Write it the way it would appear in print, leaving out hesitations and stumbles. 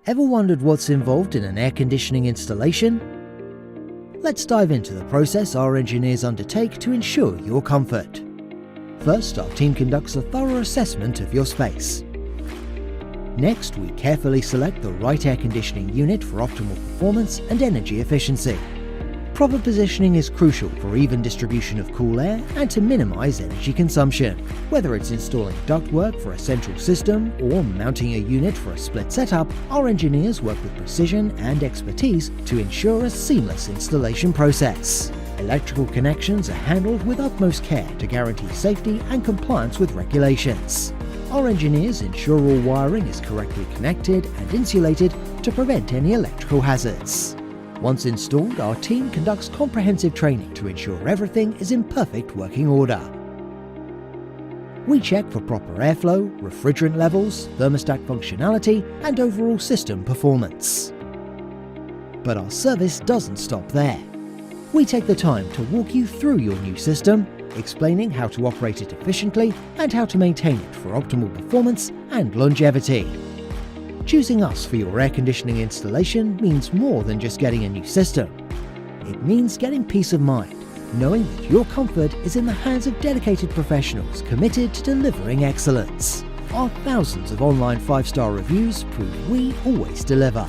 Ever wondered what's involved in an air conditioning installation? Let's dive into the process our engineers undertake to ensure your comfort. First, our team conducts a thorough assessment of your space. Next, we carefully select the right air conditioning unit for optimal performance and energy efficiency. Proper positioning is crucial for even distribution of cool air and to minimize energy consumption. Whether it's installing ductwork for a central system or mounting a unit for a split setup, our engineers work with precision and expertise to ensure a seamless installation process. Electrical connections are handled with utmost care to guarantee safety and compliance with regulations. Our engineers ensure all wiring is correctly connected and insulated to prevent any electrical hazards. Once installed, our team conducts comprehensive training to ensure everything is in perfect working order. We check for proper airflow, refrigerant levels, thermostat functionality, and overall system performance. But our service doesn't stop there. We take the time to walk you through your new system, explaining how to operate it efficiently and how to maintain it for optimal performance and longevity. Choosing us for your air conditioning installation means more than just getting a new system. It means getting peace of mind, knowing that your comfort is in the hands of dedicated professionals committed to delivering excellence. Our thousands of online 5-star reviews prove we always deliver.